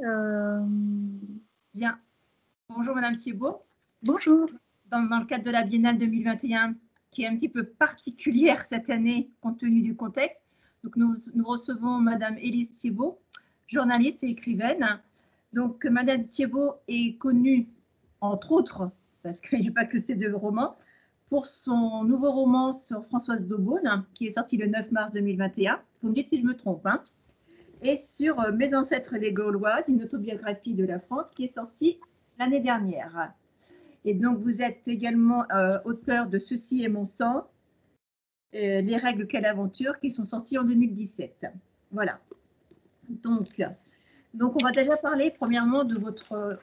Bien. Bonjour Madame Thiebaud. Bonjour. Dans le cadre de la Biennale 2021, qui est un petit peu particulière cette année, compte tenu du contexte, donc nous recevons Madame Élise Thiebaud, journaliste et écrivaine. Donc Madame Thiebaud est connue, entre autres, parce qu'il n'y a pas que ces deux romans, pour son nouveau roman sur Françoise d'Aubonne, qui est sorti le 9 mars 2021. Vous me dites si je me trompe, hein. Et sur Mes ancêtres les Gauloises, une autobiographie de la France qui est sortie l'année dernière. Et donc, vous êtes également auteur de Ceci est mon sang, Les règles, quelle aventure, qui sont sortis en 2017. Voilà. Donc, on va déjà parler premièrement de votre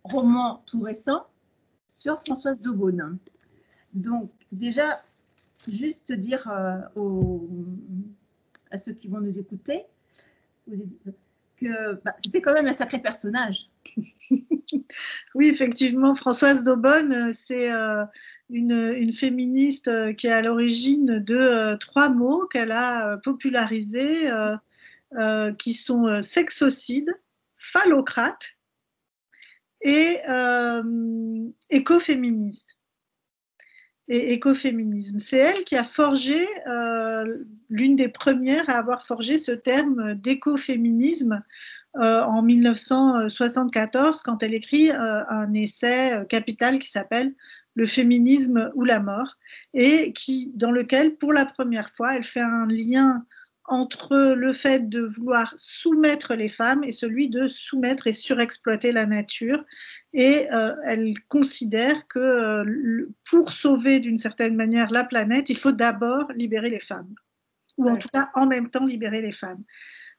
roman tout récent sur Françoise d'Aubonne. Donc, déjà, juste dire à ceux qui vont nous écouter que c'était quand même un sacré personnage. Oui, effectivement, Françoise d'Aubonne, c'est une féministe qui est à l'origine de 3 mots qu'elle a popularisés, qui sont sexocide, phallocrate et écoféministe. Et écoféminisme. C'est elle qui a forgé, l'une des premières à avoir forgé ce terme d'écoféminisme en 1974, quand elle écrit un essai capital qui s'appelle Le féminisme ou la mort, et dans lequel, pour la première fois, elle fait un lien entre le fait de vouloir soumettre les femmes et celui de soumettre et surexploiter la nature. Et elle considère que pour sauver d'une certaine manière la planète, il faut d'abord libérer les femmes, ou en tout cas en même temps libérer les femmes.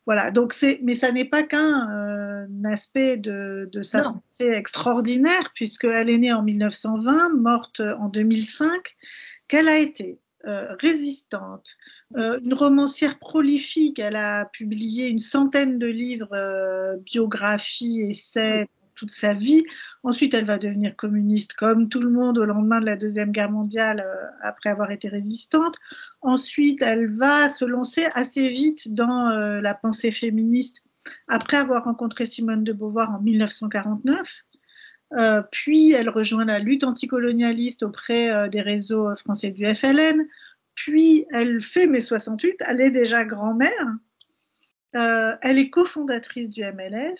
Voilà, donc mais ça n'est pas qu'un aspect de sa pensée extraordinaire, puisqu'elle est née en 1920, morte en 2005, qu'elle a été résistante, une romancière prolifique. Elle a publié une centaine de livres, biographies, essais, toute sa vie. Ensuite, elle va devenir communiste comme tout le monde au lendemain de la Deuxième Guerre mondiale, après avoir été résistante. Ensuite, elle va se lancer assez vite dans la pensée féministe après avoir rencontré Simone de Beauvoir en 1949. Puis, elle rejoint la lutte anticolonialiste auprès des réseaux français du FLN. Puis, elle fait mai 68, elle est déjà grand-mère. Elle est cofondatrice du MLF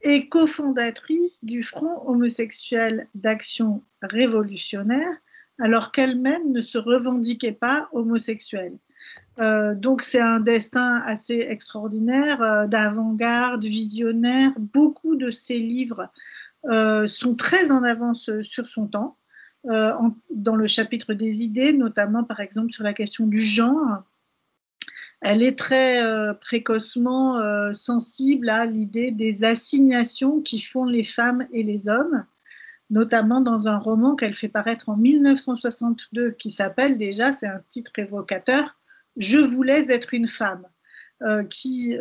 et cofondatrice du Front homosexuel d'action révolutionnaire, alors qu'elle-même ne se revendiquait pas homosexuelle. Donc c'est un destin assez extraordinaire, d'avant-garde, visionnaire. Beaucoup de ses livres sont très en avance sur son temps, dans le chapitre des idées, notamment par exemple sur la question du genre. Elle est très précocement sensible à l'idée des assignations qui font les femmes et les hommes, notamment dans un roman qu'elle fait paraître en 1962 qui s'appelle déjà, c'est un titre évocateur, « Je voulais être une femme », qui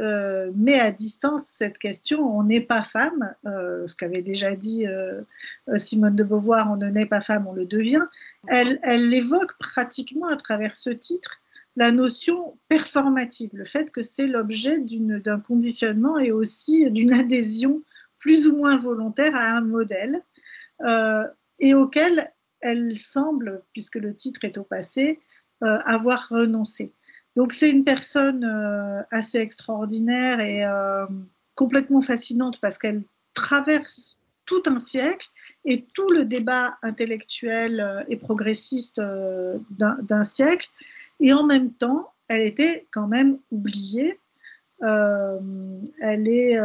met à distance cette question, on n'est pas femme, ce qu'avait déjà dit Simone de Beauvoir, on ne naît pas femme, on le devient. Elle évoque pratiquement à travers ce titre la notion performative, le fait que c'est l'objet d'un conditionnement et aussi d'une adhésion plus ou moins volontaire à un modèle, et auquel elle semble, puisque le titre est au passé, avoir renoncé. Donc c'est une personne assez extraordinaire et complètement fascinante parce qu'elle traverse tout un siècle et tout le débat intellectuel et progressiste d'un siècle. Et en même temps, elle était quand même oubliée. Elle est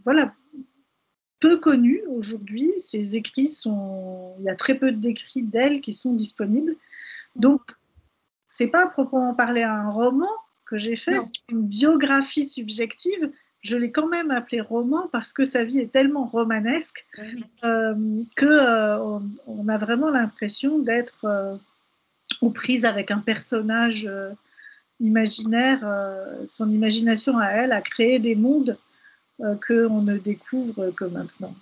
voilà, peu connue aujourd'hui. Ses écrits il y a très peu d'écrits d'elle qui sont disponibles. Donc, c'est pas à proprement parler un roman que j'ai fait, c'est une biographie subjective. Je l'ai quand même appelé roman parce que sa vie est tellement romanesque qu'on a vraiment l'impression d'être aux prises avec un personnage imaginaire. Son imagination à elle a créé des mondes qu'on ne découvre que maintenant.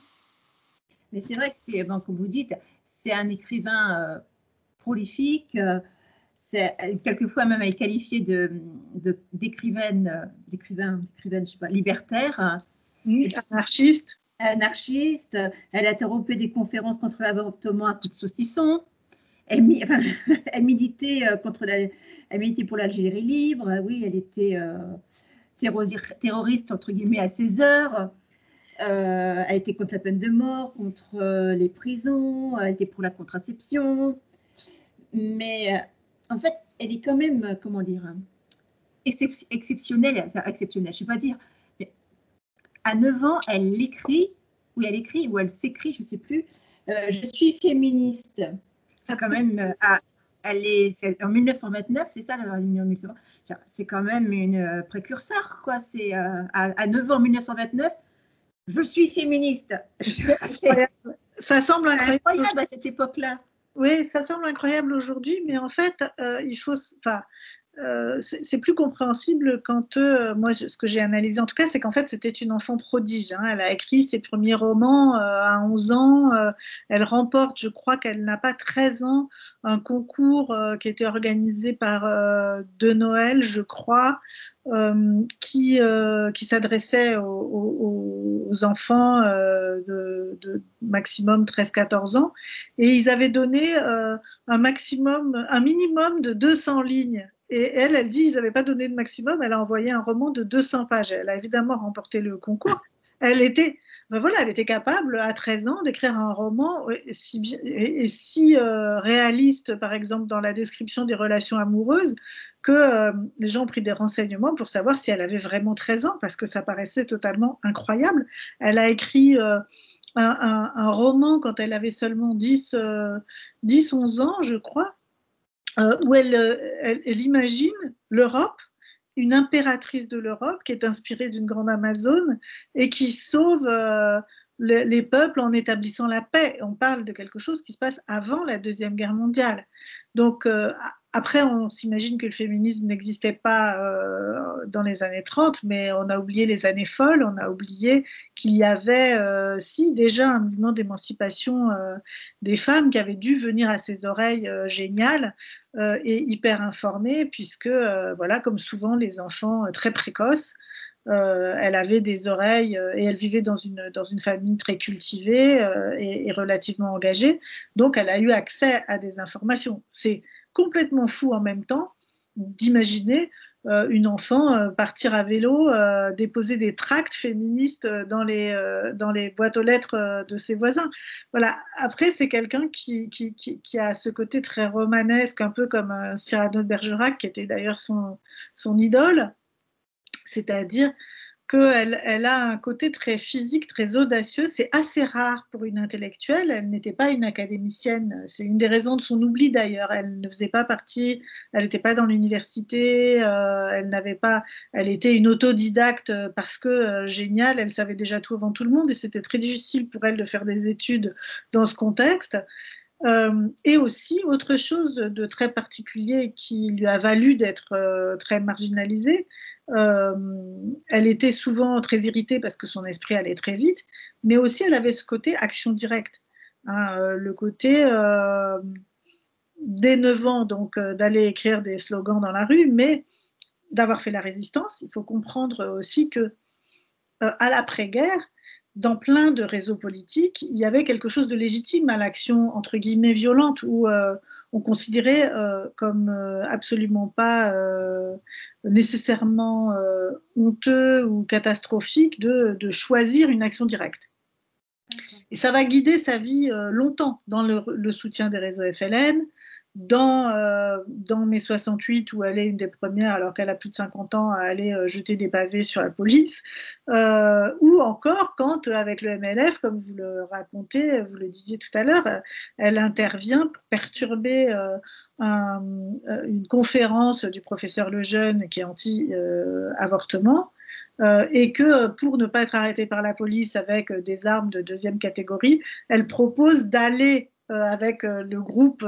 Mais c'est vrai que c'est, comme vous dites, c'est un écrivain prolifique. quelquefois même elle est qualifiée d'écrivaine, je sais pas, libertaire. Anarchiste. Anarchiste. Elle a interrompu des conférences contre l'avortement à coups de saucisson. Elle militait elle militait pour l'Algérie libre. Oui, elle était terroriste entre guillemets à ses heures. Elle était contre la peine de mort, contre les prisons. Elle était pour la contraception. Mais en fait, elle est quand même, comment dire, exceptionnelle, je ne sais pas dire. Mais à 9 ans, elle écrit, ou elle s'écrit, je ne sais plus. Je suis féministe. C'est quand même, c'est en 1929, c'est ça, la réunion 1929. C'est quand même une précurseur, quoi. C'est à 9 ans, 1929, je suis féministe. Ça semble incroyable à cette époque-là. Oui, ça semble incroyable aujourd'hui, mais en fait, c'est plus compréhensible quand, moi, ce que j'ai analysé en tout cas, c'est qu'en fait, c'était une enfant prodige. Hein. Elle a écrit ses premiers romans à 11 ans. Elle remporte, je crois qu'elle n'a pas 13 ans, un concours qui était organisé par De Noël, je crois, qui s'adressait aux enfants de maximum 13-14 ans. Et ils avaient donné un minimum de 200 lignes. Et elle dit, ils n'avaient pas donné de maximum, elle a envoyé un roman de 200 pages. Elle a évidemment remporté le concours. Elle était capable, à 13 ans, d'écrire un roman si réaliste, par exemple, dans la description des relations amoureuses, que les gens ont pris des renseignements pour savoir si elle avait vraiment 13 ans, parce que ça paraissait totalement incroyable. Elle a écrit un roman quand elle avait seulement 10-11 ans, je crois, où elle imagine l'Europe, une impératrice de l'Europe qui est inspirée d'une grande Amazone et qui sauve les peuples en établissant la paix. On parle de quelque chose qui se passe avant la Deuxième Guerre mondiale. Donc, après, on s'imagine que le féminisme n'existait pas dans les années 30, mais on a oublié les années folles, on a oublié qu'il y avait, déjà un mouvement d'émancipation des femmes qui avait dû venir à ses oreilles géniales et hyper informées, puisque, voilà, comme souvent les enfants très précoces, elle avait des oreilles et elle vivait dans une famille très cultivée et relativement engagée. Donc, elle a eu accès à des informations. C'est complètement fou en même temps d'imaginer une enfant partir à vélo, déposer des tracts féministes dans les boîtes aux lettres de ses voisins. Voilà. Après, c'est quelqu'un qui a ce côté très romanesque, un peu comme Cyrano de Bergerac, qui était d'ailleurs son idole. C'est-à-dire qu'elle a un côté très physique, très audacieux. C'est assez rare pour une intellectuelle. Elle n'était pas une académicienne. C'est une des raisons de son oubli d'ailleurs. Elle ne faisait pas partie, elle n'était pas dans l'université. Elle était une autodidacte parce que géniale, elle savait déjà tout avant tout le monde et c'était très difficile pour elle de faire des études dans ce contexte. Et aussi, autre chose de très particulier qui lui a valu d'être très marginalisée, elle était souvent très irritée parce que son esprit allait très vite, mais aussi elle avait ce côté action directe. Hein, le côté, dès 9 ans, donc d'aller écrire des slogans dans la rue, mais d'avoir fait la résistance. Il faut comprendre aussi que à l'après-guerre, dans plein de réseaux politiques, il y avait quelque chose de légitime à l'action, entre guillemets, violente, où on considérait comme absolument pas nécessairement honteux ou catastrophique de choisir une action directe. Et ça va guider sa vie longtemps dans le soutien des réseaux FLN, dans mai 68 où elle est une des premières alors qu'elle a plus de 50 ans à aller jeter des pavés sur la police, ou encore quand avec le MLF, comme vous le racontez, vous le disiez tout à l'heure, elle intervient pour perturber une conférence du professeur Lejeune qui est anti-avortement. Et que pour ne pas être arrêtée par la police avec des armes de deuxième catégorie, elle propose d'aller avec le groupe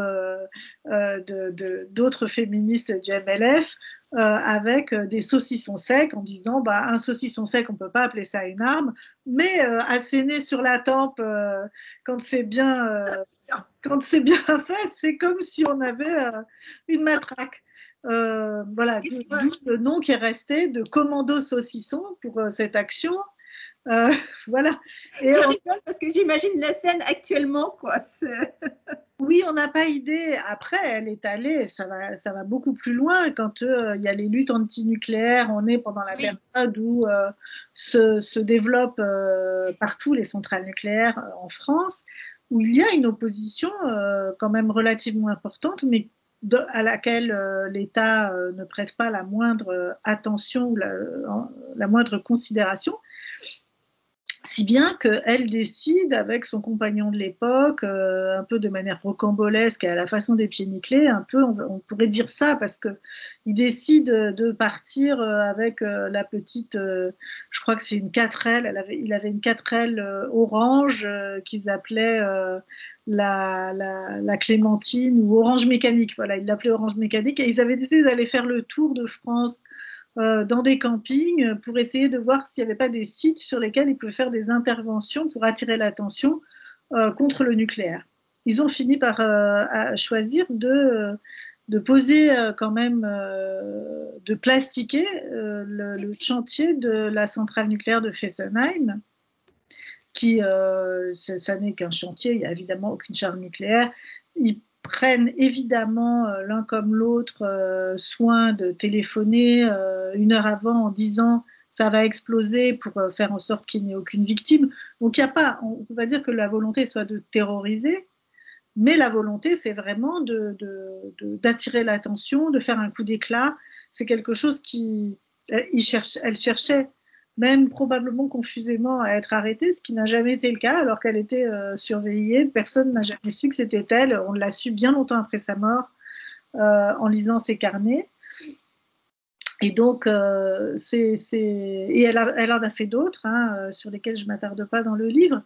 d'autres féministes du MLF, avec des saucissons secs en disant bah, un saucisson sec, on ne peut pas appeler ça une arme, mais asséner sur la tempe quand c'est bien, fait, c'est comme si on avait une matraque. Voilà, d'où le nom qui est resté de commando saucisson pour cette action. Voilà. Et je rigole parce que j'imagine la scène actuellement, quoi. Oui, on n'a pas idée. Après, elle est allée, ça va beaucoup plus loin. Quand il y a les luttes antinucléaires, on est pendant la période où se développent partout les centrales nucléaires en France, où il y a une opposition quand même relativement importante, mais à laquelle l'État ne prête pas la moindre attention ou la moindre considération. Si bien qu'elle décide, avec son compagnon de l'époque, un peu de manière rocambolesque et à la façon des pieds nickelés, un peu, on pourrait dire ça, parce qu'il décide de partir avec la petite, je crois que c'est une 4L, il avait une 4L orange qu'ils appelaient la Clémentine ou Orange Mécanique. Voilà, ils l'appelaient Orange Mécanique, et ils avaient décidé d'aller faire le tour de France dans des campings pour essayer de voir s'il n'y avait pas des sites sur lesquels ils pouvaient faire des interventions pour attirer l'attention contre le nucléaire. Ils ont fini par choisir de poser quand même, de plastiquer le chantier de la centrale nucléaire de Fessenheim, qui, ça n'est qu'un chantier, il n'y a évidemment aucune charge nucléaire. Ils prennent évidemment l'un comme l'autre soin de téléphoner 1 heure avant en disant ça va exploser pour faire en sorte qu'il n'y ait aucune victime. Donc il n'y a pas, on ne peut pas dire que la volonté soit de terroriser, mais la volonté c'est vraiment d'attirer l'attention, de faire un coup d'éclat. C'est quelque chose elle cherchait même probablement confusément à être arrêtée, ce qui n'a jamais été le cas alors qu'elle était surveillée. Personne n'a jamais su que c'était elle. On l'a su bien longtemps après sa mort en lisant ses carnets. Et donc, et elle en a fait d'autres sur lesquels je ne m'attarde pas dans le livre,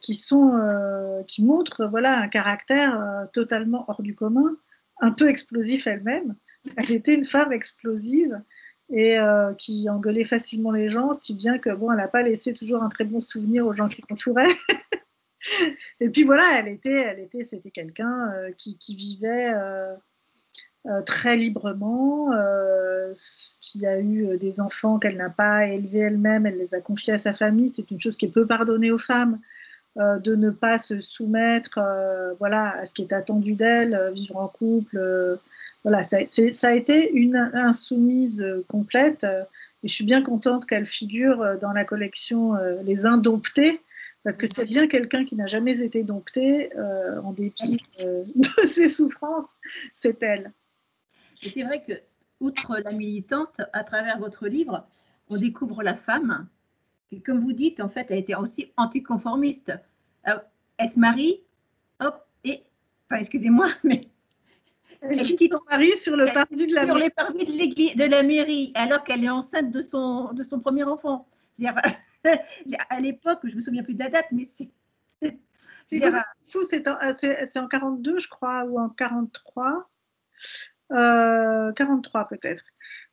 qui montrent voilà, un caractère totalement hors du commun, un peu explosif elle-même. Elle était une femme explosive et qui engueulait facilement les gens, si bien que bon, elle n'a pas laissé toujours un très bon souvenir aux gens qui l'entouraient. Et puis voilà, c'était quelqu'un qui vivait très librement, qui a eu des enfants qu'elle n'a pas élevés elle-même, elle les a confiés à sa famille. C'est une chose qui est peu pardonnée aux femmes, de ne pas se soumettre voilà, à ce qui est attendu d'elle, vivre en couple. Voilà, ça a été une insoumise complète, et je suis bien contente qu'elle figure dans la collection Les Indomptés, parce que c'est bien quelqu'un qui n'a jamais été dompté en dépit de ses souffrances, c'est elle. Et c'est vrai que, outre la militante, à travers votre livre, on découvre la femme qui, comme vous dites, en fait, a été aussi anticonformiste. Elle se marie, hop, et, enfin, excusez-moi, mais elle quitte son mari sur le parvis de la mairie. Sur les parvis de la mairie, alors qu'elle est enceinte de son premier enfant. À l'époque, je ne me souviens plus de la date, mais c'est. Fou, c'est en 42, je crois, ou en 43. 43 peut-être.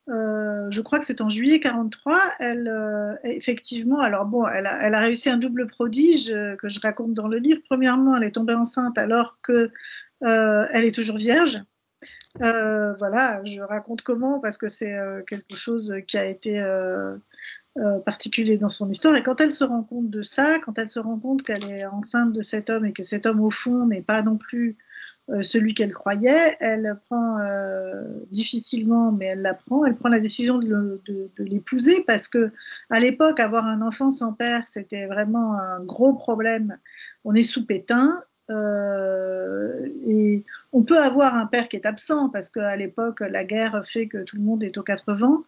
Je crois que c'est en juillet 43. Elle, effectivement, alors bon, elle a réussi un double prodige que je raconte dans le livre. Premièrement, elle est tombée enceinte alors que elle est toujours vierge. Voilà, je raconte comment parce que c'est quelque chose qui a été particulier dans son histoire. Et quand elle se rend compte de ça, quand elle se rend compte qu'elle est enceinte de cet homme et que cet homme, au fond, n'est pas non plus celui qu'elle croyait, elle prend difficilement, mais elle l'apprend, elle prend la décision de l'épouser parce que à l'époque, avoir un enfant sans père, c'était vraiment un gros problème. On est sous pétain. Et on peut avoir un père qui est absent parce qu'à l'époque, la guerre fait que tout le monde est aux quatre vents.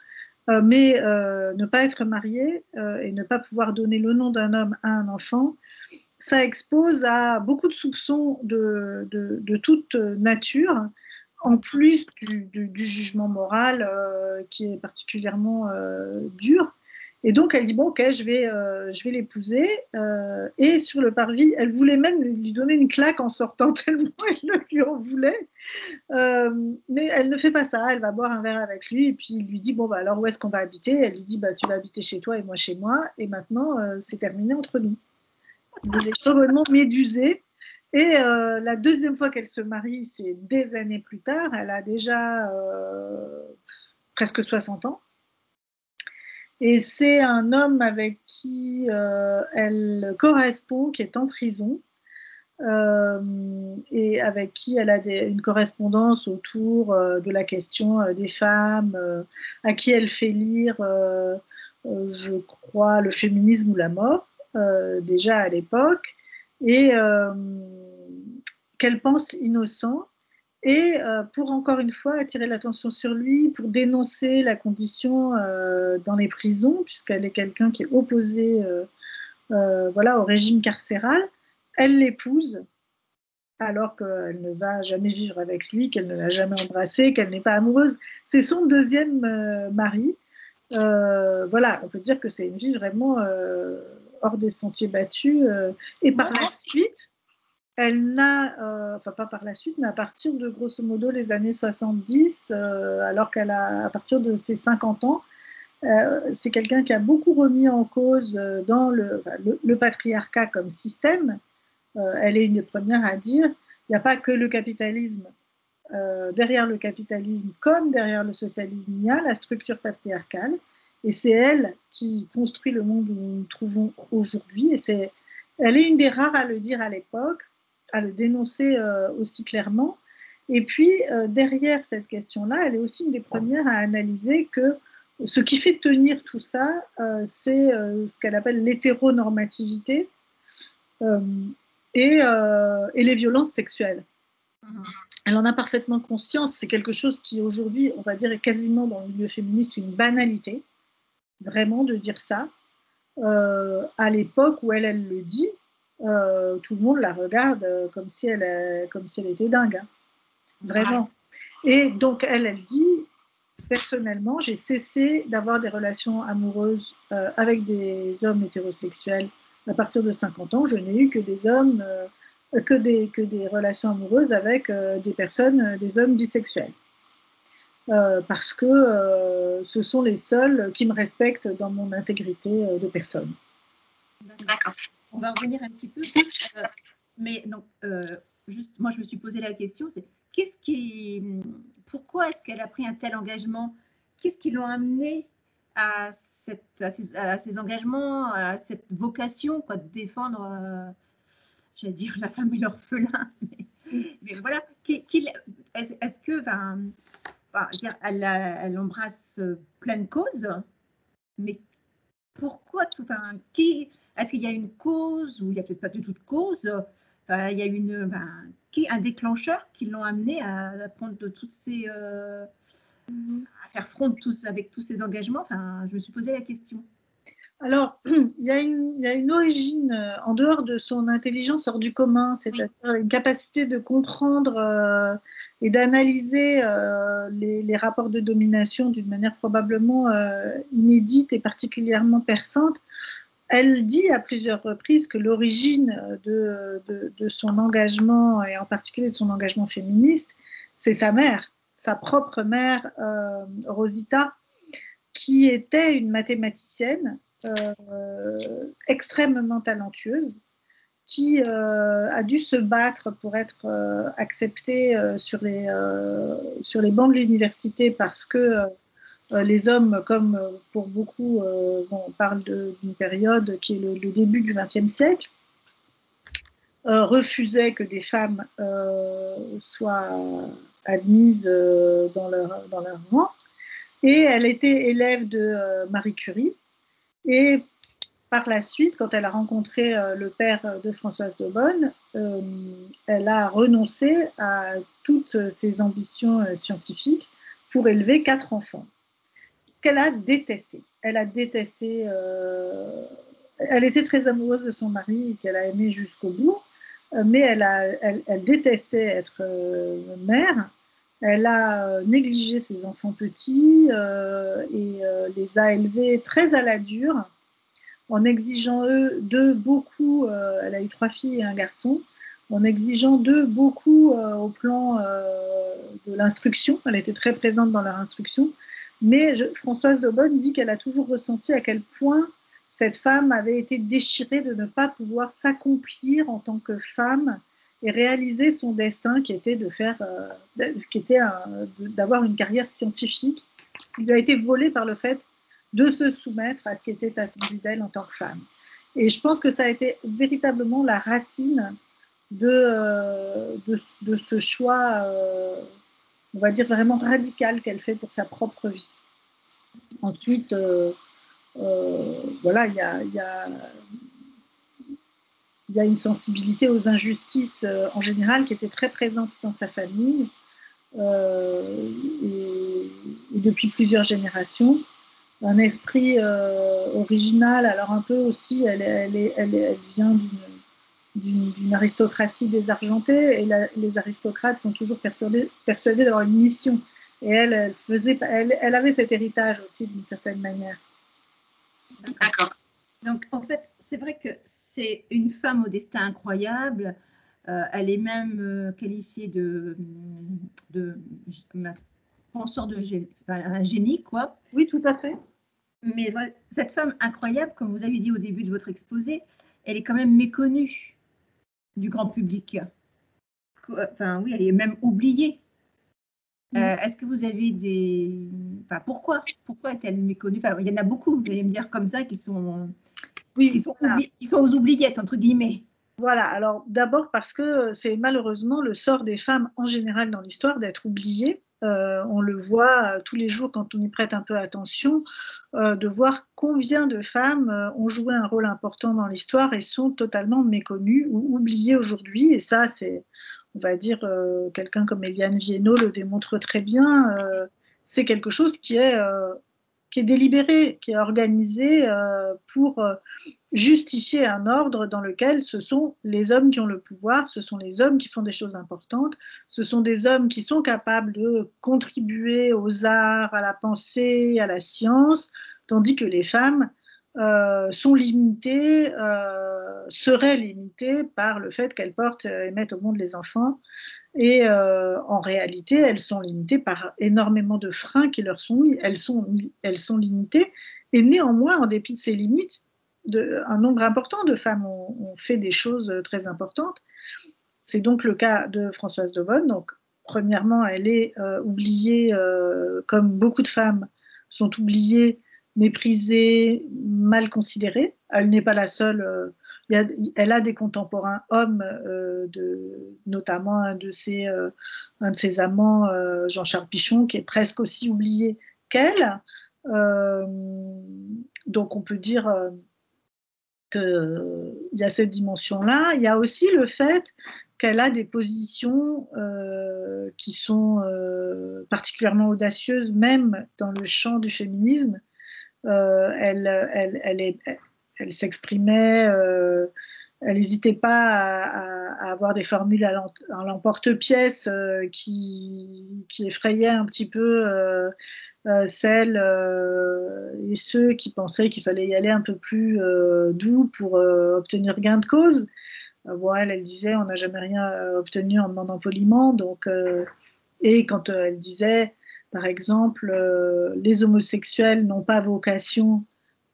Mais ne pas être marié et ne pas pouvoir donner le nom d'un homme à un enfant, ça expose à beaucoup de soupçons de toute nature, en plus du jugement moral qui est particulièrement dur. Et donc, elle dit, bon, ok, je vais l'épouser. Et sur le parvis, elle voulait même lui donner une claque en sortant, tellement elle lui en voulait. Mais elle ne fait pas ça. Elle va boire un verre avec lui. Et puis, il lui dit, bon, bah, alors où est-ce qu'on va habiter? Elle lui dit, bah, tu vas habiter chez toi et moi chez moi. Et maintenant, c'est terminé entre nous. Il est sûrement médusé. Et la deuxième fois qu'elle se marie, c'est des années plus tard. Elle a déjà presque 60 ans. Et c'est un homme avec qui elle correspond, qui est en prison, et avec qui elle a une correspondance autour de la question des femmes, à qui elle fait lire, je crois, Le féminisme ou la mort, déjà à l'époque, et qu'elle pense innocent. Et pour encore une fois attirer l'attention sur lui, pour dénoncer la condition dans les prisons, puisqu'elle est quelqu'un qui est opposé voilà, au régime carcéral, elle l'épouse alors qu'elle ne va jamais vivre avec lui, qu'elle ne l'a jamais embrassé, qu'elle n'est pas amoureuse. C'est son deuxième mari. Voilà, on peut dire que c'est une vie vraiment hors des sentiers battus. Et par la suite, elle n'a, enfin pas par la suite, mais à partir de grosso modo les années 70, alors qu'elle a, à partir de ses 50 ans, c'est quelqu'un qui a beaucoup remis en cause dans le patriarcat comme système. Elle est une des premières à dire, il n'y a pas que le capitalisme. Derrière le capitalisme, comme derrière le socialisme, il y a la structure patriarcale. Et c'est elle qui construit le monde où nous nous trouvons aujourd'hui. Et elle est une des rares à le dire à l'époque, à le dénoncer aussi clairement. Et puis, derrière cette question-là, elle est aussi une des premières à analyser que ce qui fait tenir tout ça, c'est ce qu'elle appelle l'hétéronormativité et les violences sexuelles. Elle en a parfaitement conscience. C'est quelque chose qui, aujourd'hui, on va dire, est quasiment dans le milieu féministe une banalité, vraiment, de dire ça. À l'époque où elle le dit, tout le monde la regarde comme si elle était dingue. Hein. Vraiment. Et donc, elle dit, personnellement, j'ai cessé d'avoir des relations amoureuses avec des hommes hétérosexuels à partir de 50 ans. Je n'ai eu que des hommes, que des relations amoureuses avec des hommes bisexuels. Parce que ce sont les seuls qui me respectent dans mon intégrité de personne. D'accord. On va revenir un petit peu. Mais donc, juste, moi, je me suis posé la question, c'est pourquoi est-ce qu'elle a pris un tel engagement? Qu'est-ce qui l'a amené à ces engagements, à cette vocation, quoi, de défendre, j'allais dire, la femme et l'orphelin. Mais voilà, est-ce que, elle embrasse plein de causes, mais pourquoi est-ce qu'il y a une cause ou il n'y a peut-être pas du tout de cause? Il y a un déclencheur qui l'ont amené à prendre toutes ces, à faire front avec tous ces engagements. Je me suis posé la question. Alors, il y a une origine en dehors de son intelligence hors du commun, c'est-à-dire une capacité de comprendre et d'analyser les rapports de domination d'une manière probablement inédite et particulièrement perçante. Elle dit à plusieurs reprises que l'origine de son engagement, et en particulier de son engagement féministe, c'est sa mère, sa propre mère, Rosita, qui était une mathématicienne extrêmement talentueuse, qui a dû se battre pour être acceptée sur les bancs de l'université parce que les hommes, comme pour beaucoup, on parle d'une période qui est le début du XXe siècle, refusaient que des femmes soient admises dans leur rang. Et elle était élève de Marie Curie. Et par la suite, quand elle a rencontré le père de Françoise Daubonne, elle a renoncé à toutes ses ambitions scientifiques pour élever 4 enfants. Ce qu'elle a détesté. Elle était très amoureuse de son mari qu'elle a aimé jusqu'au bout, mais elle détestait être mère Elle a négligé ses enfants petits et les a élevés très à la dure, en exigeant d'eux beaucoup. Elle a eu 3 filles et un garçon, en exigeant d'eux beaucoup au plan de l'instruction. Elle était très présente dans leur instruction. Mais Françoise d'Aubonne dit qu'elle a toujours ressenti à quel point cette femme avait été déchirée de ne pas pouvoir s'accomplir en tant que femme et réaliser son destin qui était d'avoir une carrière scientifique. Il lui a été volé par le fait de se soumettre à ce qui était attendu d'elle en tant que femme. Et je pense que ça a été véritablement la racine de ce choix, on va dire vraiment radical qu'elle fait pour sa propre vie. Ensuite, voilà, il y a une sensibilité aux injustices en général qui était très présente dans sa famille et depuis plusieurs générations. Un esprit original, alors un peu aussi, elle vient d'une aristocratie désargentée et les aristocrates sont toujours persuadés d'avoir une mission. Et elle avait cet héritage aussi d'une certaine manière. D'accord. Donc en fait, c'est vrai que c'est une femme au destin incroyable. Elle est même qualifiée de penseur un génie, quoi. Oui, tout à fait. Mais cette femme incroyable, comme vous avez dit au début de votre exposé, elle est quand même méconnue du grand public. Enfin, oui, elle est même oubliée. Est-ce que vous avez des... Enfin, pourquoi est-elle méconnue? Enfin, il y en a beaucoup, vous allez me dire comme ça, qui sont aux oubliettes, entre guillemets. Voilà, alors d'abord parce que c'est malheureusement le sort des femmes en général dans l'histoire d'être oubliées. On le voit tous les jours quand on y prête un peu attention, de voir combien de femmes ont joué un rôle important dans l'histoire et sont totalement méconnues ou oubliées aujourd'hui. Et ça, c'est, on va dire, quelqu'un comme Eliane Viennot le démontre très bien. C'est quelque chose qui est délibéré, qui est organisé pour justifier un ordre dans lequel ce sont les hommes qui ont le pouvoir, ce sont les hommes qui font des choses importantes, ce sont des hommes qui sont capables de contribuer aux arts, à la pensée, à la science, tandis que les femmes sont limitées, seraient limitées par le fait qu'elles portent et mettent au monde les enfants. Et en réalité, elles sont limitées par énormément de freins qui leur sont mis. Elles sont limitées. Et néanmoins, en dépit de ces limites, un nombre important de femmes ont fait des choses très importantes. C'est donc le cas de Françoise d'Aubonne. Donc, premièrement, elle est oubliée, comme beaucoup de femmes sont oubliées, méprisée, mal considérée. Elle n'est pas la seule. Elle a des contemporains hommes, notamment un de ses amants, Jean-Charles Pichon, qui est presque aussi oublié qu'elle. Donc on peut dire qu'il y a cette dimension-là. Il y a aussi le fait qu'elle a des positions qui sont particulièrement audacieuses, même dans le champ du féminisme. Elle s'exprimait, elle n'hésitait pas à avoir des formules à l'emporte-pièce qui effrayaient un petit peu celles et ceux qui pensaient qu'il fallait y aller un peu plus doux pour obtenir gain de cause. Bon, elle disait on n'a jamais rien obtenu en demandant poliment. Donc, et quand elle disait, par exemple, les homosexuels n'ont pas vocation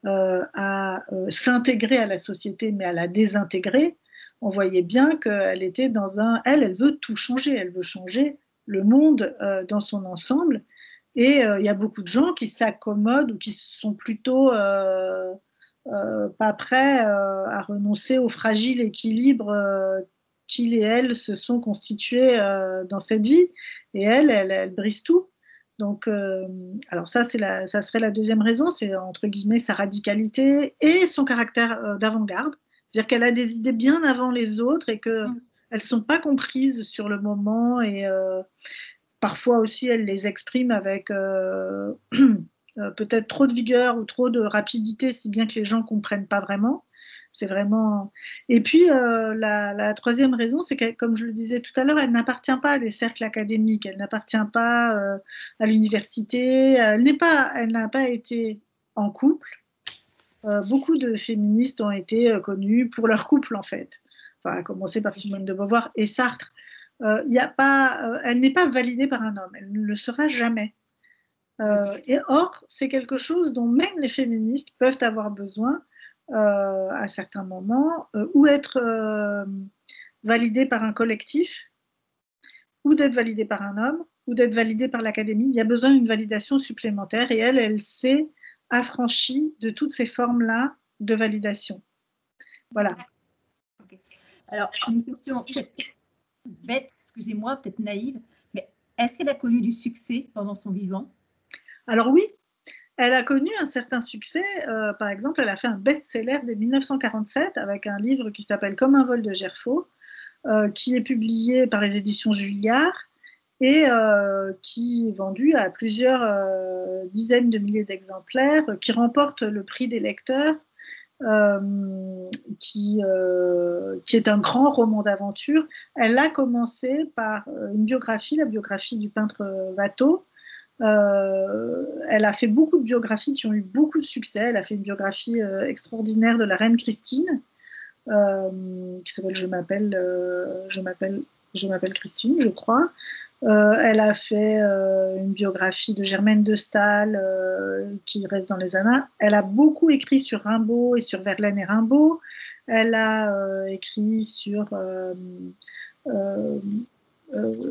à s'intégrer à la société, mais à la désintégrer, on voyait bien qu'elle était dans elle veut tout changer, elle veut changer le monde dans son ensemble. Et il y a beaucoup de gens qui s'accommodent ou qui sont plutôt pas prêts à renoncer au fragile équilibre qu'ils et elles se sont constitués dans cette vie. Et elle brise tout. Donc, alors ça serait la deuxième raison, c'est entre guillemets sa radicalité et son caractère d'avant-garde. C'est-à-dire qu'elle a des idées bien avant les autres et qu'elles ne sont pas comprises sur le moment et parfois aussi elle les exprime avec peut-être trop de vigueur ou trop de rapidité, si bien que les gens ne comprennent pas vraiment. C'est vraiment. Et puis, la troisième raison, c'est que, comme je le disais tout à l'heure, elle n'appartient pas à des cercles académiques, elle n'appartient pas à l'université, elle n'a pas été en couple. Beaucoup de féministes ont été connues pour leur couple, en fait. Enfin, à commencer par Simone de Beauvoir et Sartre. Elle n'est pas validée par un homme, elle ne le sera jamais. Et or, c'est quelque chose dont même les féministes peuvent avoir besoin à certains moments, ou être validées par un collectif, ou d'être validées par un homme, ou d'être validées par l'académie. Il y a besoin d'une validation supplémentaire et elle s'est affranchie de toutes ces formes-là de validation. Voilà. Okay. Alors, une question peut-être bête, excusez-moi, peut-être naïve, mais est-ce qu'elle a connu du succès pendant son vivant? Alors oui, elle a connu un certain succès. Par exemple, elle a fait un best-seller dès 1947 avec un livre qui s'appelle Comme un vol de Gerfaut, qui est publié par les éditions Julliard et qui est vendu à plusieurs dizaines de milliers d'exemplaires, qui remporte le prix des lecteurs, qui est un grand roman d'aventure. Elle a commencé par une biographie, la biographie du peintre Watteau. Elle a fait beaucoup de biographies qui ont eu beaucoup de succès. Elle a fait une biographie extraordinaire de la reine Christine, qui s'appelle je m'appelle Christine, je crois. Elle a fait une biographie de Germaine de Staël qui reste dans les annales. Elle a beaucoup écrit sur Rimbaud et sur Verlaine et Rimbaud. Elle a écrit sur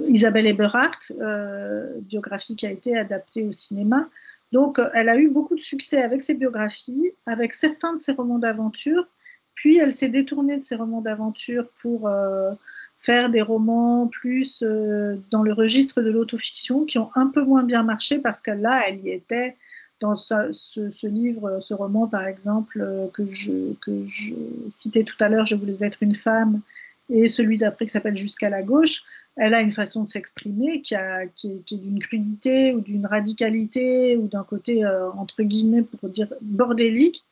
Isabelle Eberhardt, biographie qui a été adaptée au cinéma. Donc, elle a eu beaucoup de succès avec ses biographies, avec certains de ses romans d'aventure. Puis, elle s'est détournée de ses romans d'aventure pour faire des romans plus dans le registre de l'autofiction, qui ont un peu moins bien marché parce que là, elle y était dans ce livre, ce roman, par exemple, que je citais tout à l'heure, Je voulais être une femme, et celui d'après qui s'appelle Jusqu'à la gauche. Elle a une façon de s'exprimer qui est d'une crudité ou d'une radicalité ou d'un côté, entre guillemets, pour dire bordélique,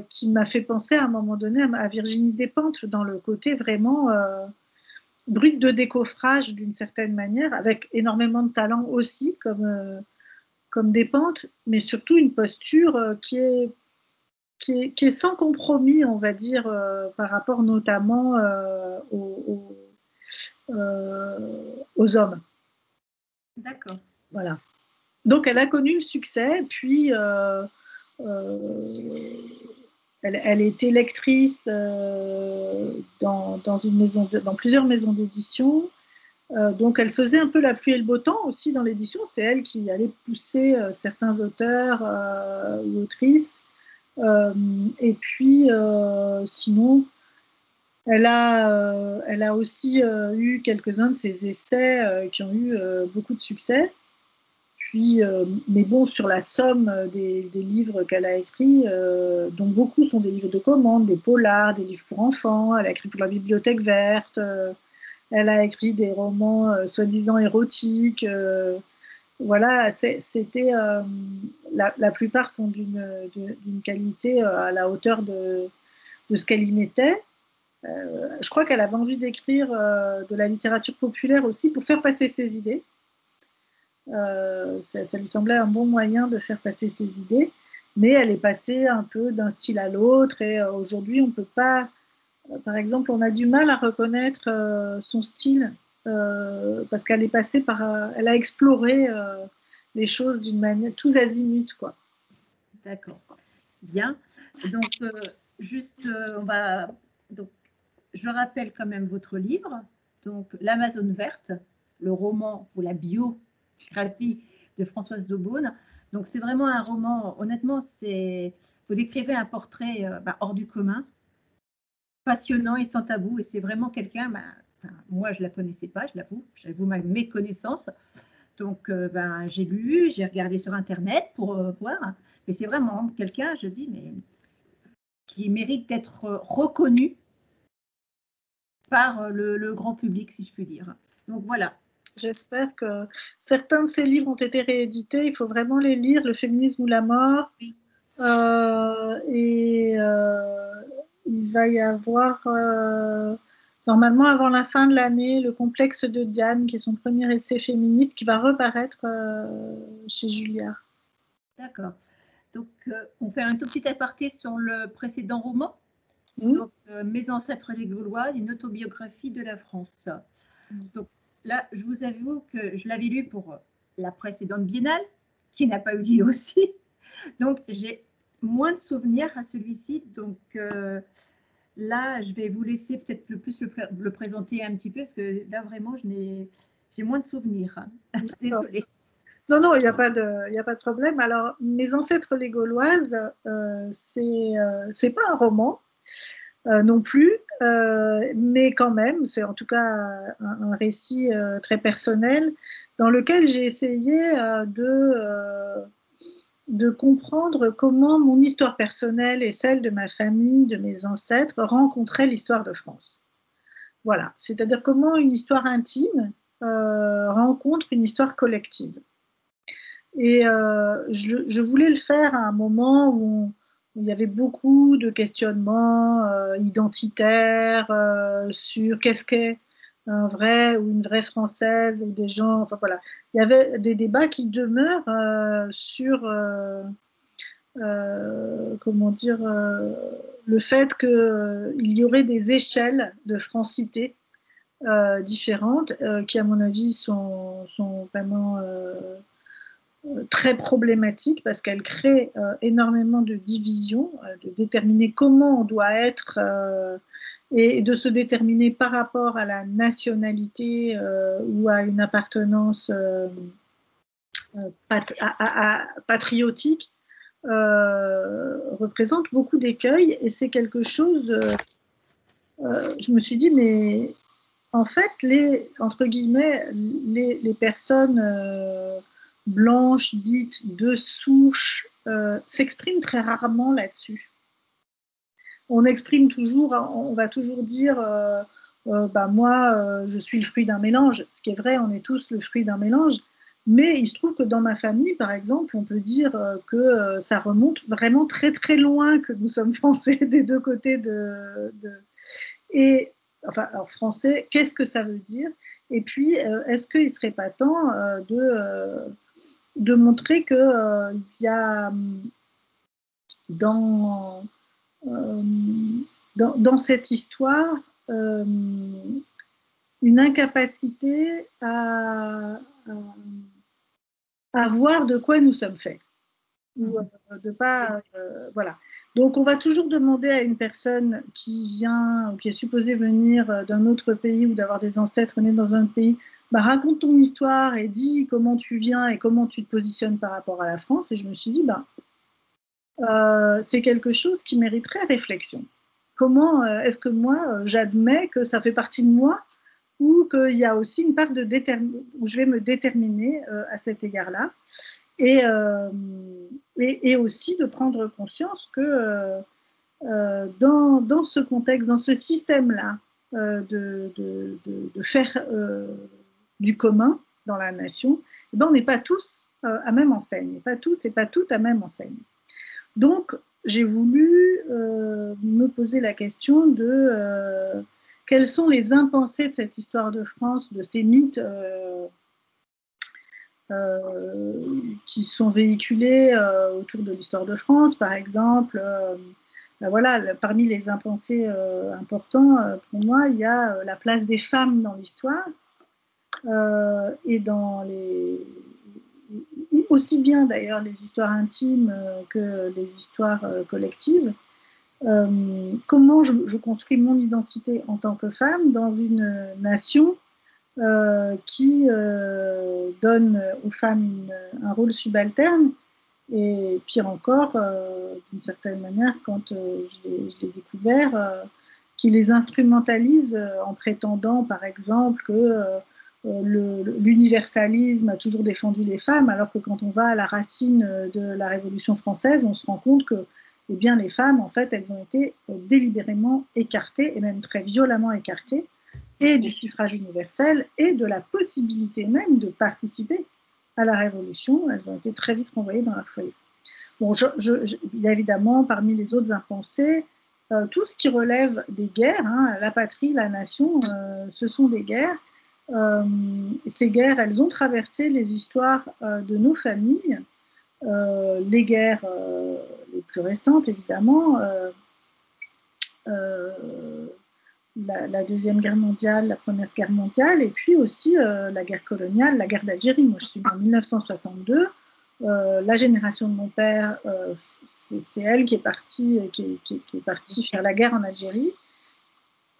qui m'a fait penser à un moment donné à Virginie Despentes, dans le côté vraiment brut de décoffrage d'une certaine manière, avec énormément de talent aussi, comme Despentes, mais surtout une posture qui est sans compromis, on va dire, par rapport notamment aux hommes. D'accord. Voilà. Donc, elle a connu le succès, puis elle était lectrice dans plusieurs maisons d'édition. Donc, elle faisait un peu la pluie et le beau temps aussi dans l'édition. C'est elle qui allait pousser certains auteurs ou autrices. Et puis, sinon, elle a aussi eu quelques-uns de ses essais qui ont eu beaucoup de succès. Puis, mais bon, sur la somme des livres qu'elle a écrits, dont beaucoup sont des livres de commande, des polars, des livres pour enfants. Elle a écrit pour la Bibliothèque verte. Elle a écrit des romans soi-disant érotiques. Voilà, c'était la plupart sont d'une qualité à la hauteur de ce qu'elle y mettait. Je crois qu'elle avait envie d'écrire de la littérature populaire aussi pour faire passer ses idées. Ça lui semblait un bon moyen de faire passer ses idées, mais elle est passée un peu d'un style à l'autre et aujourd'hui on ne peut pas, par exemple, on a du mal à reconnaître son style parce qu'elle est passée par, elle a exploré les choses d'une manière tous azimuts, quoi. D'accord. Bien. Donc, donc, je rappelle quand même votre livre, donc L'Amazone verte, le roman ou la biographie de Françoise d'Aubonne. Donc, c'est vraiment un roman, honnêtement, vous écrivez un portrait hors du commun, passionnant et sans tabou, et c'est vraiment quelqu'un, moi, je ne la connaissais pas, j'avoue ma méconnaissance. Donc, j'ai lu, j'ai regardé sur Internet pour voir, mais c'est vraiment quelqu'un, je dis, mais qui mérite d'être reconnu par le grand public, si je puis dire. Donc voilà. J'espère que certains de ces livres ont été réédités. Il faut vraiment les lire, Le féminisme ou la mort. Oui. Il va y avoir, normalement, avant la fin de l'année, Le complexe de Diane, qui est son premier essai féministe, qui va reparaître chez Julliard. D'accord. Donc, on fait un tout petit aparté sur le précédent roman. Donc, Mes ancêtres les Gaulois, une autobiographie de la France. Donc là, je vous avoue que je l'avais lu pour la précédente biennale, qui n'a pas eu lieu aussi. Donc, j'ai moins de souvenirs à celui-ci. Donc là, je vais vous laisser peut-être le présenter un petit peu, parce que là, vraiment, j'ai moins de souvenirs. Désolée. Non, non, il n'y a pas de problème. Alors, Mes ancêtres les Gauloises, c'est pas un roman non plus, mais quand même, c'est en tout cas un récit très personnel dans lequel j'ai essayé de comprendre comment mon histoire personnelle et celle de ma famille, de mes ancêtres, rencontraient l'histoire de France. Voilà, c'est-à-dire comment une histoire intime rencontre une histoire collective. Et je voulais le faire à un moment où il y avait beaucoup de questionnements identitaires sur qu'est-ce qu'est un vrai ou une vraie Française, ou des gens, enfin voilà. Il y avait des débats qui demeurent sur, comment dire, le fait qu'il y aurait des échelles de francité différentes qui, à mon avis, sont vraiment très problématique parce qu'elle crée énormément de divisions, de déterminer comment on doit être et de se déterminer par rapport à la nationalité ou à une appartenance patriotique représente beaucoup d'écueils et c'est quelque chose, je me suis dit, mais en fait, entre guillemets, les personnes blanches dites de souche s'expriment très rarement là-dessus. On exprime toujours, on va toujours dire, bah moi, je suis le fruit d'un mélange. Ce qui est vrai, on est tous le fruit d'un mélange. Mais il se trouve que dans ma famille, par exemple, on peut dire que ça remonte vraiment très très loin, que nous sommes français des deux côtés Et enfin, alors français, qu'est-ce que ça veut dire? Et puis, est-ce qu'il ne serait pas temps de montrer qu'il y a dans, euh, dans cette histoire une incapacité à voir de quoi nous sommes faits? Ou de pas, voilà. Donc, on va toujours demander à une personne qui vient ou qui est supposée venir d'un autre pays ou d'avoir des ancêtres nés dans un pays, bah, raconte ton histoire et dis comment tu viens et comment tu te positionnes par rapport à la France. Et je me suis dit, bah, c'est quelque chose qui mériterait réflexion. Comment est-ce que moi, j'admets que ça fait partie de moi ou qu'il y a aussi une part de où je vais me déterminer à cet égard-là. Et aussi de prendre conscience que dans ce contexte, dans ce système-là, de faire du commun dans la nation, eh ben, on n'est pas tous à même enseigne, pas tous et pas toutes à même enseigne. Donc, j'ai voulu me poser la question de quels sont les impensés de cette histoire de France, de ces mythes qui sont véhiculés autour de l'histoire de France, par exemple. Ben voilà, parmi les impensés importants, pour moi, il y a la place des femmes dans l'histoire et dans aussi bien d'ailleurs les histoires intimes que les histoires collectives. Comment je construis mon identité en tant que femme dans une nation qui donne aux femmes un rôle subalterne. Et pire encore, d'une certaine manière, quand je l'ai découvert, qui les instrumentalise en prétendant, par exemple, que l'universalisme a toujours défendu les femmes, alors que quand on va à la racine de la Révolution française, on se rend compte que eh bien, les femmes, en fait, elles ont été délibérément écartées, et même très violemment écartées. et du suffrage universel et de la possibilité même de participer à la Révolution. Elles ont été très vite renvoyées dans leur foyer. Bon, il y a évidemment parmi les autres impensés tout ce qui relève des guerres, hein, la patrie, la nation, ce sont des guerres. Ces guerres, elles ont traversé les histoires de nos familles, les guerres les plus récentes évidemment, la Deuxième Guerre mondiale, la Première Guerre mondiale, et puis aussi la guerre coloniale, la guerre d'Algérie. Moi, je suis née en 1962. La génération de mon père, c'est elle qui est partie faire la guerre en Algérie.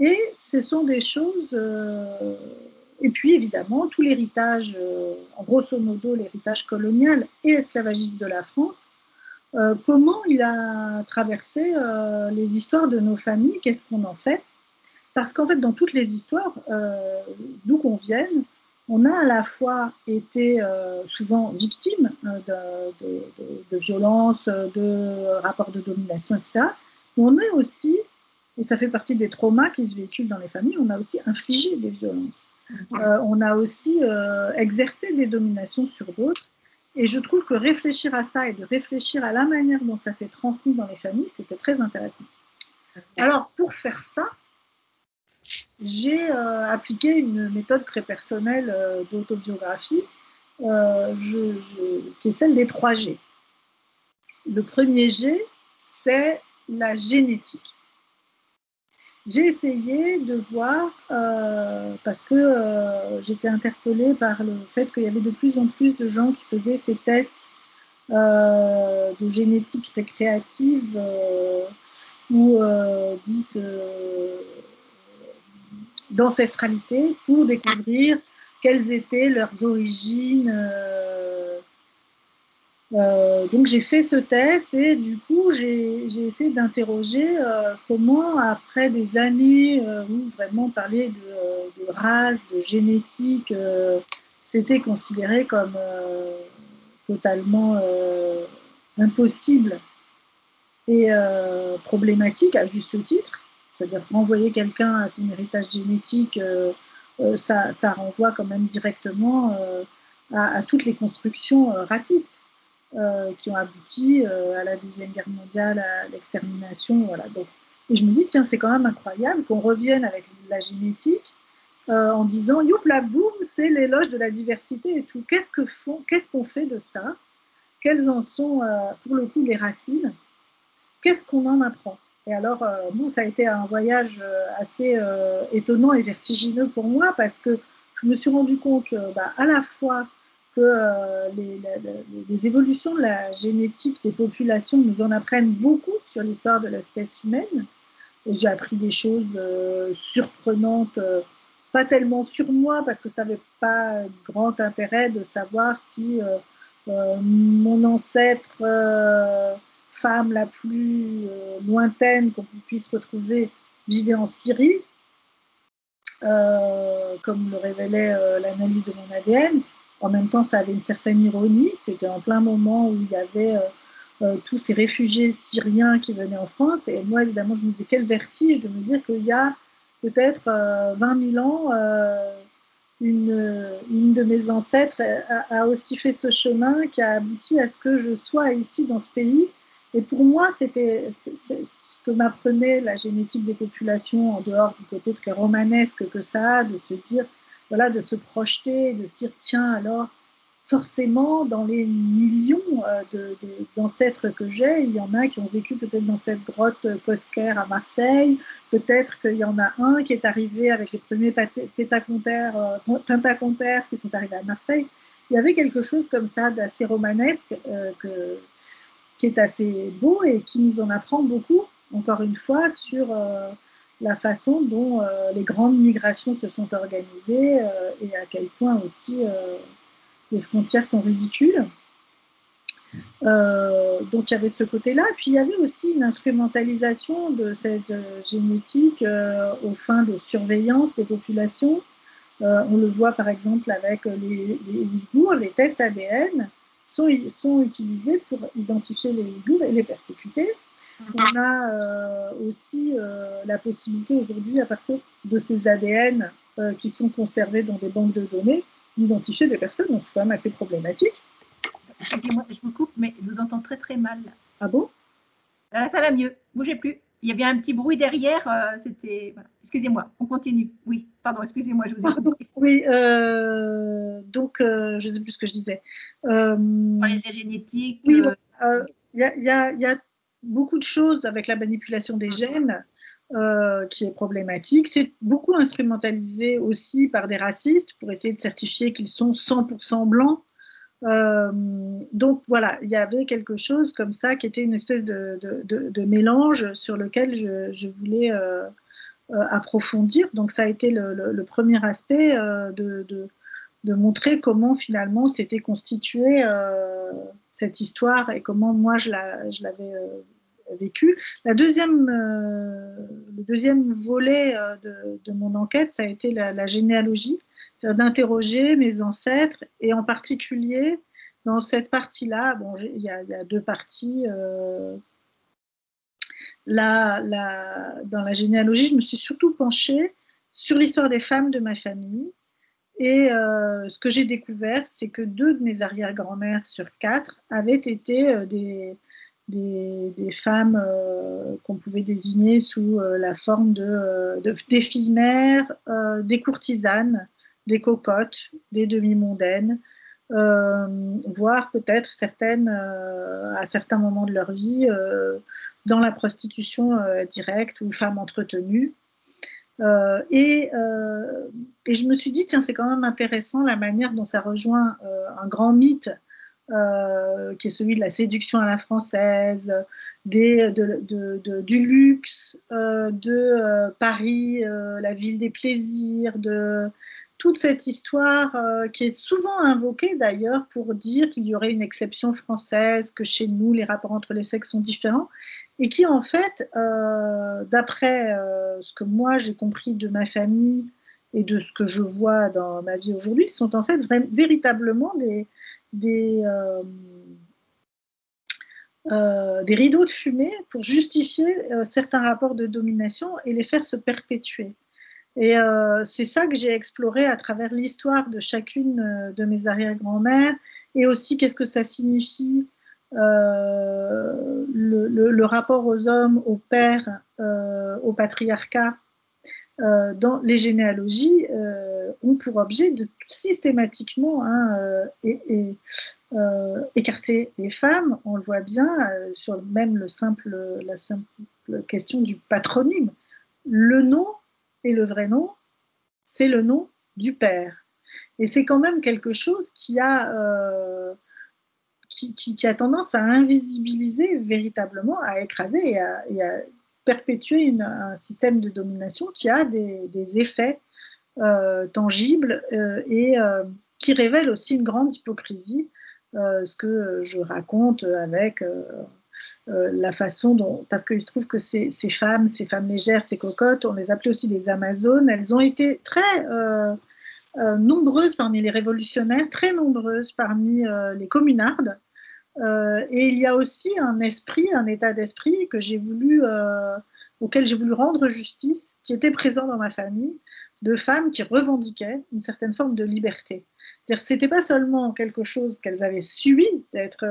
Et ce sont des choses... et puis, évidemment, tout l'héritage, en grosso modo, l'héritage colonial et esclavagiste de la France, comment il a traversé les histoires de nos familles, qu'est-ce qu'on en fait? Parce qu'en fait, dans toutes les histoires, d'où qu'on vienne, on a à la fois été souvent victime de violences, de rapports de domination, etc. Mais on est aussi, et ça fait partie des traumas qui se véhiculent dans les familles, on a aussi infligé des violences. On a aussi exercé des dominations sur d'autres. Et je trouve que réfléchir à ça et de réfléchir à la manière dont ça s'est transmis dans les familles, c'était très intéressant. Alors, pour faire ça, j'ai appliqué une méthode très personnelle d'autobiographie, qui est celle des 3 G. Le premier G, c'est la génétique. J'ai essayé de voir, parce que j'étais interpellée par le fait qu'il y avait de plus en plus de gens qui faisaient ces tests de génétique récréative ou dite d'ancestralité pour découvrir quelles étaient leurs origines. Donc j'ai fait ce test et du coup j'ai essayé d'interroger comment, après des années où vraiment parler de race, de génétique, c'était considéré comme totalement impossible et problématique à juste titre, c'est-à-dire renvoyer quelqu'un à son héritage génétique, ça renvoie quand même directement à toutes les constructions racistes qui ont abouti à la Deuxième Guerre mondiale, à l'extermination. Voilà. Donc, et je me dis, tiens, c'est quand même incroyable qu'on revienne avec la génétique en disant, youpla boum, c'est l'éloge de la diversité et tout. Qu'est-ce qu'on fait de ça? Quelles en sont, pour le coup, les racines? Qu'est-ce qu'on en apprend? Et alors, bon, ça a été un voyage assez étonnant et vertigineux pour moi parce que je me suis rendu compte à la fois que les évolutions de la génétique des populations nous en apprennent beaucoup sur l'histoire de l'espèce humaine. Et j'ai appris des choses surprenantes, pas tellement sur moi parce que ça n'avait pas grand intérêt de savoir si mon ancêtre femme la plus lointaine qu'on puisse retrouver vivait en Syrie, comme le révélait l'analyse de mon ADN. En même temps, ça avait une certaine ironie. C'était en plein moment où il y avait tous ces réfugiés syriens qui venaient en France. Et moi, évidemment, je me disais quel vertige de me dire qu'il y a peut-être 20 000 ans, une de mes ancêtres a aussi fait ce chemin qui a abouti à ce que je sois ici dans ce pays. Et pour moi, c'est ce que m'apprenait la génétique des populations en dehors du côté très romanesque que ça a, de se dire, voilà, de se projeter, de se dire, tiens, alors, forcément, dans les millions d'ancêtres que j'ai, il y en a qui ont vécu peut-être dans cette grotte Cosquer à Marseille, peut-être qu'il y en a un qui est arrivé avec les premiers tentacontaires qui sont arrivés à Marseille. Il y avait quelque chose comme ça d'assez romanesque qui est assez beau et qui nous en apprend beaucoup, encore une fois, sur la façon dont les grandes migrations se sont organisées et à quel point aussi les frontières sont ridicules. Donc il y avait ce côté-là. Puis il y avait aussi une instrumentalisation de cette génétique aux fins de surveillance des populations. On le voit par exemple avec les Ouïghours, les tests ADN sont utilisés pour identifier les Ouïghours et les persécuter. On a aussi la possibilité aujourd'hui, à partir de ces ADN qui sont conservées dans des banques de données, d'identifier des personnes. Donc, c'est quand même assez problématique. Excusez-moi, je vous coupe, mais je vous entends très très mal. Ah bon? Ça va mieux, bougez plus. Il y avait un petit bruit derrière, c'était... Voilà. Excusez-moi, on continue. Oui, pardon, excusez-moi, je vous ai coupé. Oui, donc, je ne sais plus ce que je disais. Parler de la génétique. Oui, il y a beaucoup de choses avec la manipulation des gènes qui est problématique. C'est beaucoup instrumentalisé aussi par des racistes pour essayer de certifier qu'ils sont 100% blancs. Donc voilà, il y avait quelque chose comme ça qui était une espèce de mélange sur lequel je voulais approfondir. Donc ça a été le premier aspect de montrer comment finalement s'était constituée cette histoire et comment moi je l'avais vécu. Le deuxième volet de mon enquête, ça a été la généalogie, c'est-à-dire d'interroger mes ancêtres et en particulier dans cette partie-là, bon, il y a deux parties. Dans la généalogie, je me suis surtout penchée sur l'histoire des femmes de ma famille. Et ce que j'ai découvert, c'est que 2 de mes arrière-grand-mères sur 4 avaient été des femmes qu'on pouvait désigner sous la forme des filles-mères, des courtisanes, des cocottes, des demi-mondaines, voire peut-être certaines, à certains moments de leur vie, dans la prostitution directe ou femmes entretenues. Et je me suis dit, tiens, c'est quand même intéressant la manière dont ça rejoint un grand mythe qui est celui de la séduction à la française, du luxe, de Paris, la ville des plaisirs, de toute cette histoire qui est souvent invoquée d'ailleurs pour dire qu'il y aurait une exception française, que chez nous les rapports entre les sexes sont différents, et qui en fait, d'après ce que moi j'ai compris de ma famille et de ce que je vois dans ma vie aujourd'hui, sont en fait véritablement des rideaux de fumée pour justifier certains rapports de domination et les faire se perpétuer. Et c'est ça que j'ai exploré à travers l'histoire de chacune de mes arrière-grand-mères et aussi qu'est-ce que ça signifie le rapport aux hommes, aux pères, au patriarcat dans les généalogies ont pour objet de systématiquement écarter les femmes. On le voit bien sur même la simple question du patronyme. Le nom et le vrai nom, c'est le nom du père. Et c'est quand même quelque chose qui a tendance à invisibiliser véritablement, à écraser et à perpétuer un système de domination qui a des effets tangibles et qui révèle aussi une grande hypocrisie, ce que je raconte avec la façon dont, parce qu'il se trouve que ces femmes légères, ces cocottes, on les appelait aussi des Amazones, elles ont été très nombreuses parmi les révolutionnaires, très nombreuses parmi les communardes, et il y a aussi un état d'esprit auquel j'ai voulu rendre justice, qui était présent dans ma famille, de femmes qui revendiquaient une certaine forme de liberté. C'est-à-dire que ce n'était pas seulement quelque chose qu'elles avaient subi d'être...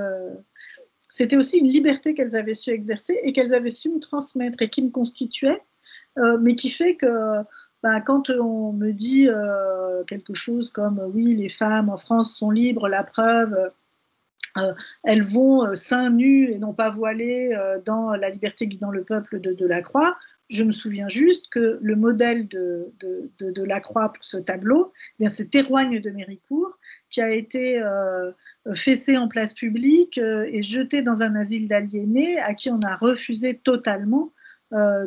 c'était aussi une liberté qu'elles avaient su exercer et qu'elles avaient su me transmettre et qui me constituait, mais qui fait que quand on me dit quelque chose comme oui, les femmes en France sont libres, la preuve, elles vont seins nus et non pas voilées dans La liberté guidant le peuple de Delacroix. Je me souviens juste que le modèle de Delacroix pour ce tableau, eh bien, c'est Théroigne de Méricourt, qui a été fessée en place publique et jetée dans un asile d'aliénés, à qui on a refusé totalement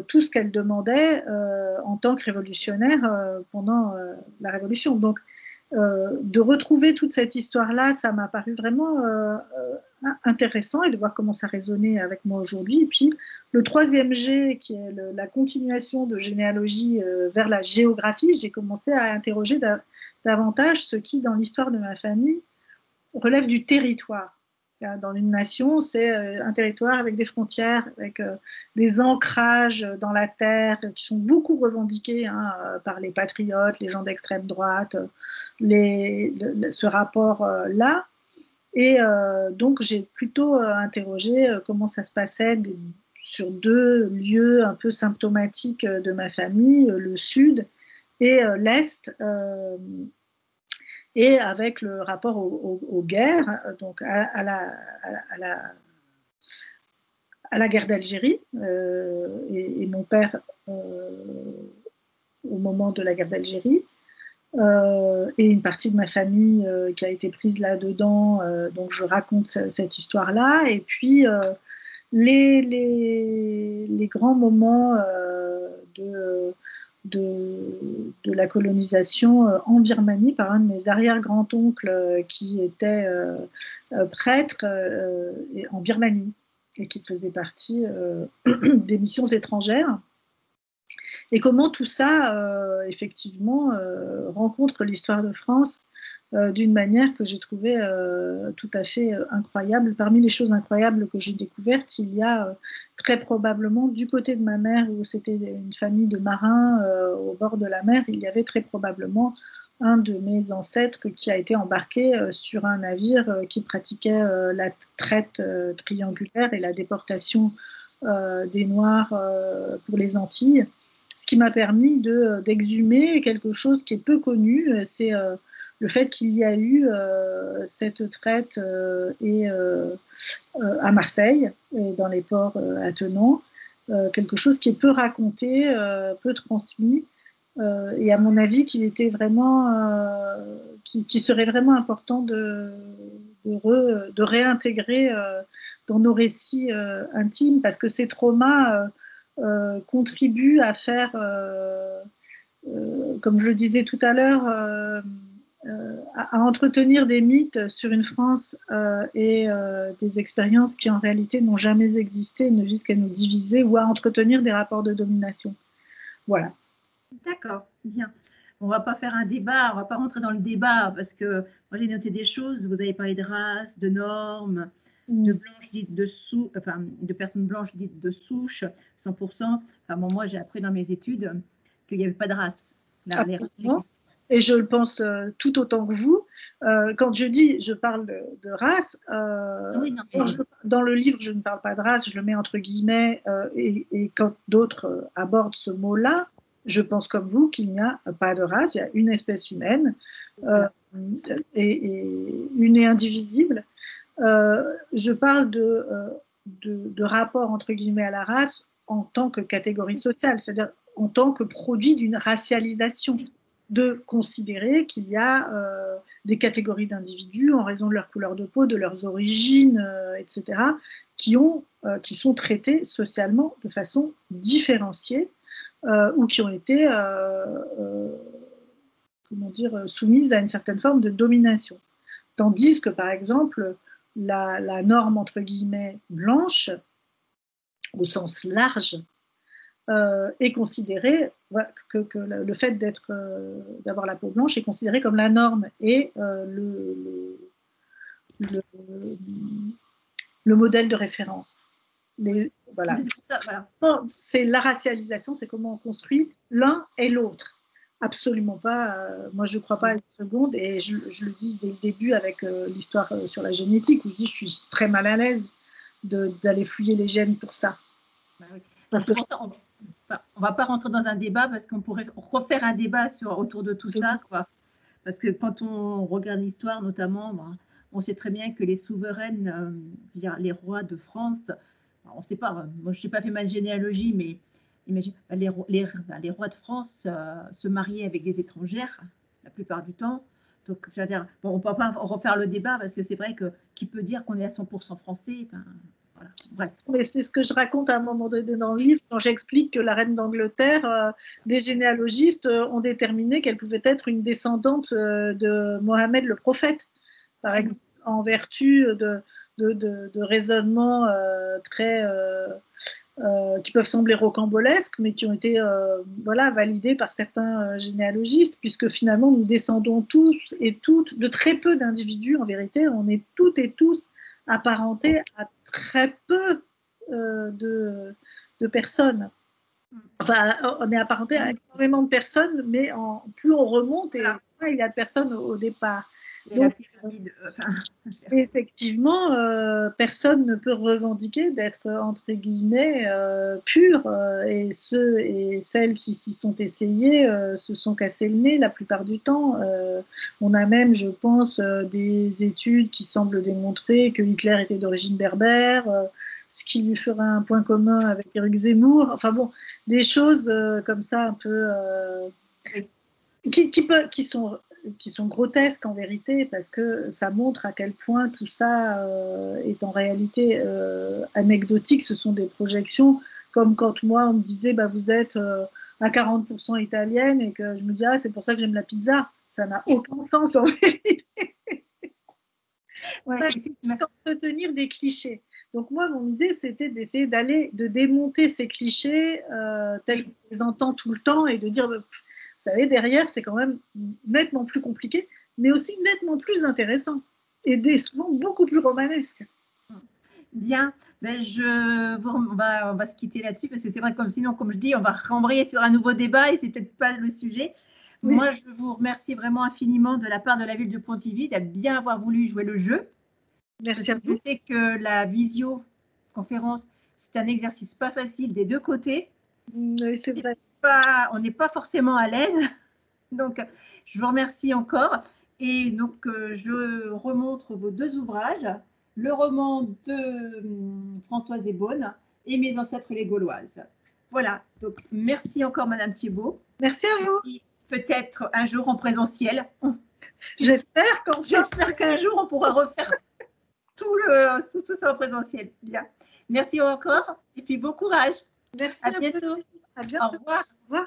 tout ce qu'elle demandait en tant que révolutionnaire pendant la Révolution. Donc, de retrouver toute cette histoire-là, ça m'a paru vraiment intéressant et de voir comment ça résonnait avec moi aujourd'hui. Et puis, le troisième G, qui est la continuation de généalogie vers la géographie, j'ai commencé à interroger davantage ce qui, dans l'histoire de ma famille, relève du territoire. Dans une nation, c'est un territoire avec des frontières, avec des ancrages dans la terre qui sont beaucoup revendiqués par les patriotes, les gens d'extrême droite, ce rapport-là. Et donc, j'ai plutôt interrogé comment ça se passait sur deux lieux un peu symptomatiques de ma famille, le sud et l'est, et avec le rapport aux guerres, donc à la guerre d'Algérie, et mon père au moment de la guerre d'Algérie. Et une partie de ma famille qui a été prise là-dedans, donc je raconte cette histoire-là. Et puis, les grands moments de la colonisation en Birmanie par un de mes arrière-grands-oncles qui était prêtre en Birmanie et qui faisait partie des missions étrangères. Et comment tout ça, effectivement, rencontre l'histoire de France d'une manière que j'ai trouvée tout à fait incroyable. Parmi les choses incroyables que j'ai découvertes, il y a très probablement, du côté de ma mère, où c'était une famille de marins au bord de la mer, il y avait très probablement un de mes ancêtres qui a été embarqué sur un navire qui pratiquait la traite triangulaire et la déportation des Noirs pour les Antilles. Ce qui m'a permis d'exhumer quelque chose qui est peu connu, c'est le fait qu'il y a eu cette traite à Marseille et dans les ports attenants, quelque chose qui est peu raconté, peu transmis, et à mon avis qu'il était vraiment, qui serait vraiment important de réintégrer dans nos récits intimes, parce que ces traumas contribuent à faire, comme je le disais tout à l'heure, à entretenir des mythes sur une France et des expériences qui en réalité n'ont jamais existé, ne visent qu'à nous diviser, ou à entretenir des rapports de domination. Voilà. D'accord, bien. On ne va pas faire un débat, on ne va pas rentrer dans le débat, parce que moi j'ai noté des choses, vous avez parlé de race, de normes, de blanches dites de personnes blanches dites de souche, 100%. Enfin, moi j'ai appris dans mes études qu'il n'y avait pas de race. Là, les races, et je le pense tout autant que vous. Quand je parle de race, oui, non, mais... dans le livre, je ne parle pas de race, je le mets entre guillemets, et quand d'autres abordent ce mot-là, je pense comme vous qu'il n'y a pas de race, il y a une espèce humaine, et une et indivisible. Je parle de rapport entre guillemets à la race en tant que catégorie sociale, c'est-à-dire en tant que produit d'une racialisation, de considérer qu'il y a des catégories d'individus en raison de leur couleur de peau, de leurs origines, etc., qui sont traités socialement de façon différenciée, ou qui ont été soumises à une certaine forme de domination. Tandis que, par exemple, la norme, entre guillemets, blanche, au sens large, est considérée, que le fait d'avoir la peau blanche est considéré comme la norme et le modèle de référence. Voilà. C'est la racialisation, c'est comment on construit l'un et l'autre. Absolument pas. Moi, je ne crois pas à une seconde, et je le dis dès le début avec l'histoire sur la génétique, où je dis je suis très mal à l'aise d'aller fouiller les gènes pour ça. Bah oui. Parce que pour ça, on ne va pas rentrer dans un débat, parce qu'on pourrait refaire un débat autour de tout ça, quoi. Parce que quand on regarde l'histoire, notamment, on sait très bien que les souveraines, les rois de France, on ne sait pas, moi je ne suis pas fait ma généalogie, mais imagine, les rois de France se mariaient avec des étrangères la plupart du temps. Donc, je veux dire, bon, on ne peut pas refaire le débat, parce que c'est vrai que qui peut dire qu'on est à 100% français, voilà. Bref. Mais c'est ce que je raconte à un moment donné dans le livre, quand j'explique que la reine d'Angleterre, des généalogistes ont déterminé qu'elle pouvait être une descendante de Mohammed le prophète, par exemple, en vertu de raisonnements qui peuvent sembler rocambolesques, mais qui ont été validés par certains généalogistes, puisque finalement nous descendons tous et toutes de très peu d'individus. En vérité, on est toutes et tous apparenté à très peu de personnes. Enfin, on est apparenté à énormément de personnes, mais plus on remonte, et moins il y a de personnes au départ. Et donc, la pyramide, effectivement, personne ne peut revendiquer d'être, entre guillemets, pur. Et ceux et celles qui s'y sont essayés se sont cassés le nez la plupart du temps. On a même, je pense, des études qui semblent démontrer que Hitler était d'origine berbère, ce qui lui fera un point commun avec Éric Zemmour. Enfin bon, des choses comme ça un peu qui sont grotesques en vérité, parce que ça montre à quel point tout ça est en réalité anecdotique. Ce sont des projections, comme quand moi on me disait bah, vous êtes à 40% italienne, et que je me dis ah, c'est pour ça que j'aime la pizza. Ça n'a aucun sens en vérité. Ouais, entretenir des clichés. Donc moi, mon idée, c'était d'essayer de démonter ces clichés tels qu'on les entend tout le temps, et de dire, vous savez, derrière, c'est quand même nettement plus compliqué, mais aussi nettement plus intéressant, et souvent beaucoup plus romanesque. Bien, ben on va se quitter là-dessus, parce que c'est vrai, comme sinon, comme je dis, on va rembrayer sur un nouveau débat, et c'est peut-être pas le sujet. Oui. Moi, je vous remercie vraiment infiniment de la part de la ville de Pontivy de bien avoir voulu jouer le jeu. Merci à vous. Je sais que la visioconférence, c'est un exercice pas facile des deux côtés. Oui, c'est vrai. On n'est pas forcément à l'aise. Donc, je vous remercie encore. Et donc, je remontre vos deux ouvrages, le roman de Françoise Ebaune et Mes ancêtres les Gauloises. Voilà. Donc, merci encore, Madame Thibault. Merci à vous. Peut-être un jour en présentiel. J'espère qu'un jour, on pourra refaire tout ça en présentiel. Bien. Merci encore. Et puis, bon courage. Merci. À bientôt. À bientôt. Au revoir. Au revoir.